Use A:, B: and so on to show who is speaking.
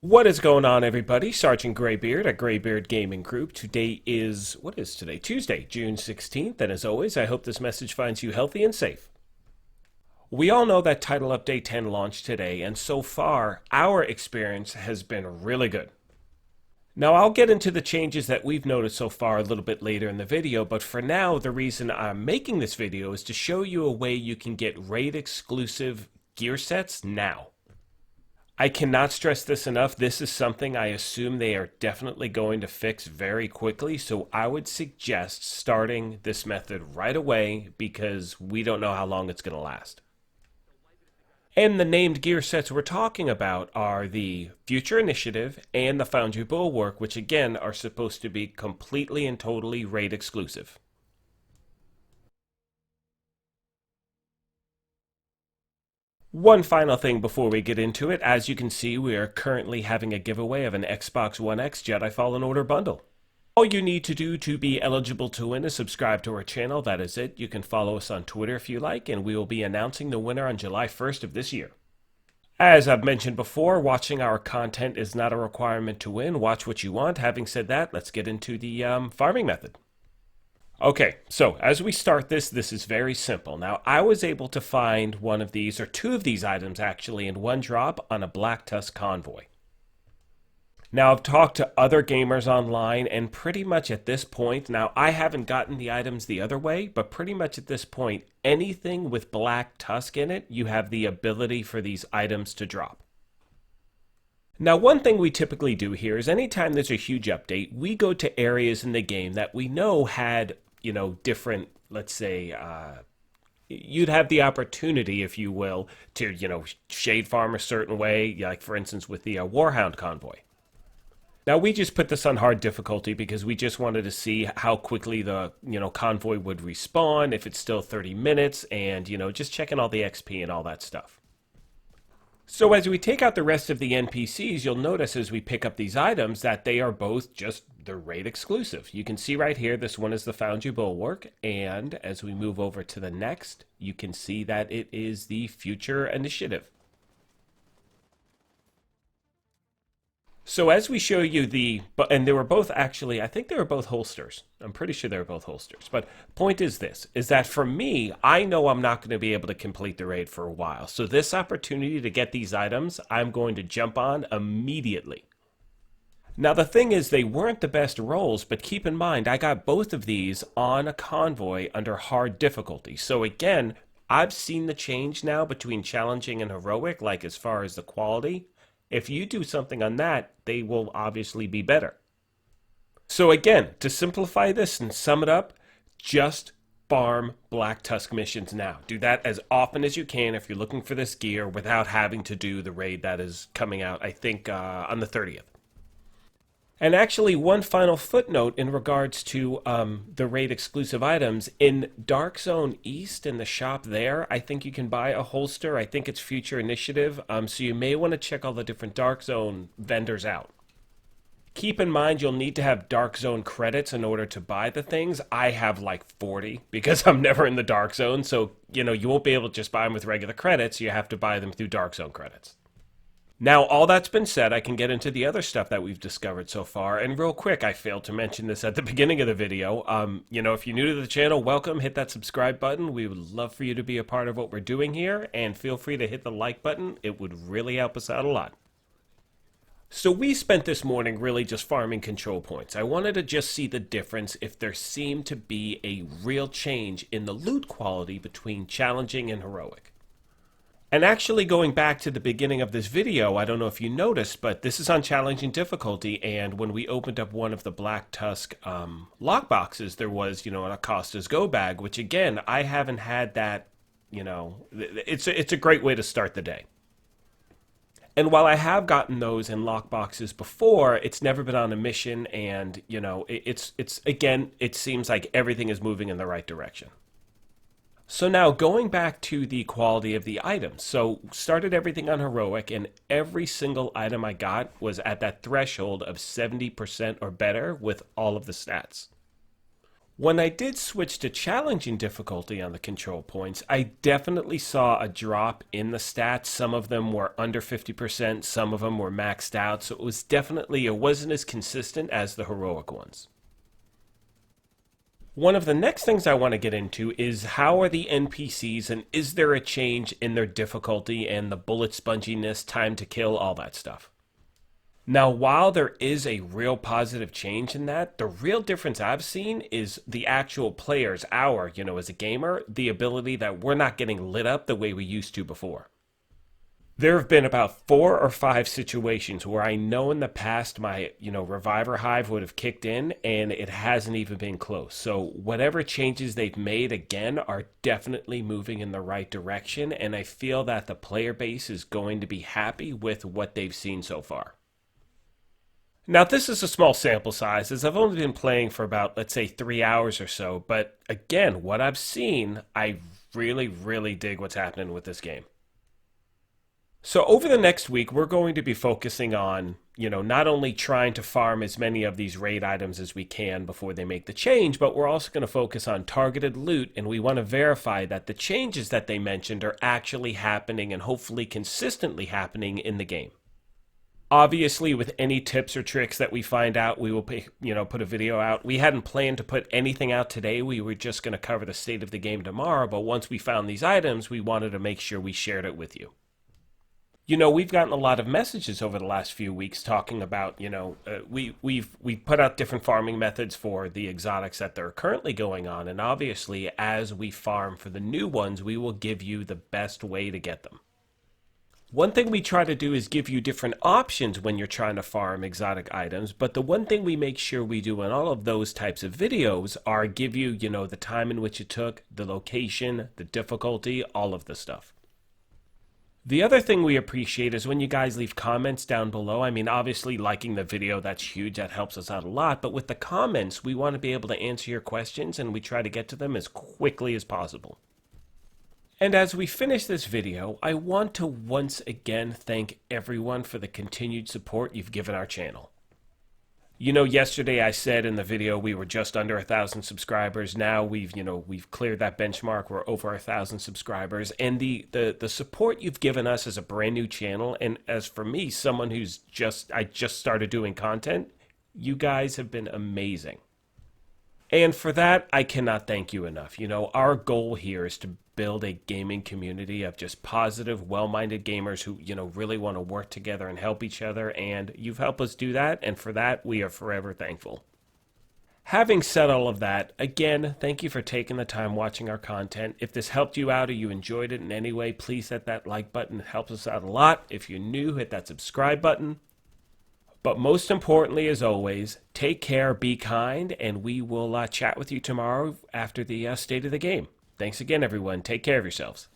A: What is going on, everybody? Sergeant Graybeard at Graybeard Gaming Group. Today is, what is today? Tuesday, June 16th, and as always, I hope this message finds you healthy and safe. We all know that Title Update 10 launched today, and so far, our experience has been really good. Now, I'll get into the changes that we've noticed so far a little bit later in the video, but for now, the reason I'm making this video is to show you a way you can get raid-exclusive gear sets now. I cannot stress this enough. This is something I assume they are definitely going to fix very quickly, so I would suggest starting this method right away because we don't know how long it's going to last. And the named gear sets we're talking about are the Future Initiative and the Foundry Bulwark, which again are supposed to be completely and totally raid exclusive. One final thing before we get into it, as you can see, we are currently having a giveaway of an Xbox One X Jedi Fallen Order bundle. All you need to do to be eligible to win is subscribe to our channel. That is it. You can follow us on Twitter if you like, and we will be announcing the winner on July 1st of this year. As I've mentioned before, watching our content is not a requirement to win. Watch what you want. Having said that, let's get into the farming method. Okay, so as we start this is very simple. Now, I was able to find one of these, or two of these items actually, in one drop on a Black Tusk convoy. Now, I've talked to other gamers online, and pretty much at this point, now I haven't gotten the items the other way, but pretty much at this point, anything with Black Tusk in it, you have the ability for these items to drop. Now, one thing we typically do here is anytime there's a huge update, we go to areas in the game that we know had different, let's say, you'd have the opportunity, if you will, to, shade farm a certain way, like for instance with the warhound convoy. Now, we just put this on hard difficulty because we just wanted to see how quickly the, convoy would respawn, if it's still 30 minutes, and, just checking all the XP and all that stuff. So as we take out the rest of the NPCs, you'll notice as we pick up these items that they are both just the raid exclusive. You can see right here, this one is the Foundry Bulwark, and as we move over to the next, you can see that it is the Future Initiative. So as we show you and they were both actually, I think they were both holsters. I'm pretty sure they were both holsters. But point is this, is that for me, I know I'm not going to be able to complete the raid for a while. So this opportunity to get these items, I'm going to jump on immediately. Now the thing is, they weren't the best rolls, but keep in mind, I got both of these on a convoy under hard difficulty. So again, I've seen the change now between challenging and heroic, like as far as the quality. If you do something on that, they will obviously be better. So again, to simplify this and sum it up, just farm Black Tusk missions now. Do that as often as you can if you're looking for this gear without having to do the raid that is coming out, I think, on the 30th. And actually, one final footnote in regards to the raid exclusive items. In Dark Zone East, in the shop there, I think you can buy a holster. I think it's Future Initiative. So you may want to check all the different Dark Zone vendors out. Keep in mind, you'll need to have Dark Zone credits in order to buy the things. I have like 40 because I'm never in the Dark Zone. So, you won't be able to just buy them with regular credits. You have to buy them through Dark Zone credits. Now, all that's been said, I can get into the other stuff that we've discovered so far. And real quick, I failed to mention this at the beginning of the video. If you're new to the channel, welcome. Hit that subscribe button. We would love for you to be a part of what we're doing here. And feel free to hit the like button. It would really help us out a lot. So we spent this morning really just farming control points. I wanted to just see the difference if there seemed to be a real change in the loot quality between challenging and heroic. And actually going back to the beginning of this video, I don't know if you noticed, but this is on challenging difficulty, and when we opened up one of the Black Tusk lockboxes, there was, an Acostas Go Bag, which again, I haven't had that, it's a great way to start the day. And while I have gotten those in lockboxes before, it's never been on a mission, and, it's again, it seems like everything is moving in the right direction. So now going back to the quality of the items. So started everything on heroic, and every single item I got was at that threshold of 70% or better with all of the stats. When I did switch to challenging difficulty on the control points, I definitely saw a drop in the stats. Some of them were under 50%, some of them were maxed out, so it wasn't as consistent as the heroic ones. One of the next things I want to get into is how are the NPCs and is there a change in their difficulty and the bullet sponginess, time to kill, all that stuff. Now, while there is a real positive change in that, the real difference I've seen is the actual players, as a gamer, the ability that we're not getting lit up the way we used to before. There have been about 4 or 5 situations where I know in the past my, reviver hive would have kicked in and it hasn't even been close. So whatever changes they've made again are definitely moving in the right direction, and I feel that the player base is going to be happy with what they've seen so far. Now, this is a small sample size, as I've only been playing for about, let's say, 3 hours or so, but again, what I've seen, I really, really dig what's happening with this game. So over the next week, we're going to be focusing on, not only trying to farm as many of these raid items as we can before they make the change, but we're also going to focus on targeted loot, and we want to verify that the changes that they mentioned are actually happening and hopefully consistently happening in the game. Obviously, with any tips or tricks that we find out, we will put a video out. We hadn't planned to put anything out today. We were just going to cover the state of the game tomorrow, but once we found these items, we wanted to make sure we shared it with you. We've gotten a lot of messages over the last few weeks talking about, we've put out different farming methods for the exotics that are currently going on, and obviously, as we farm for the new ones, we will give you the best way to get them. One thing we try to do is give you different options when you're trying to farm exotic items, but the one thing we make sure we do in all of those types of videos are give you, the time in which it took, the location, the difficulty, all of the stuff. The other thing we appreciate is when you guys leave comments down below. I mean, obviously liking the video, that's huge, that helps us out a lot, but with the comments, we want to be able to answer your questions and we try to get to them as quickly as possible. And as we finish this video, I want to once again thank everyone for the continued support you've given our channel. Yesterday I said in the video we were just under 1,000 subscribers. Now we've cleared that benchmark. We're over 1,000 subscribers, and the support you've given us as a brand new channel, and as for me, someone who's just started doing content, you guys have been amazing. And for that, I cannot thank you enough. Our goal here is to build a gaming community of just positive, well-minded gamers who, really want to work together and help each other, and you've helped us do that, and for that, we are forever thankful. Having said all of that, again, thank you for taking the time watching our content. If this helped you out or you enjoyed it in any way, please hit that like button. It helps us out a lot. If you're new, hit that subscribe button. But most importantly, as always, take care, be kind, and we will chat with you tomorrow after the state of the game. Thanks again, everyone. Take care of yourselves.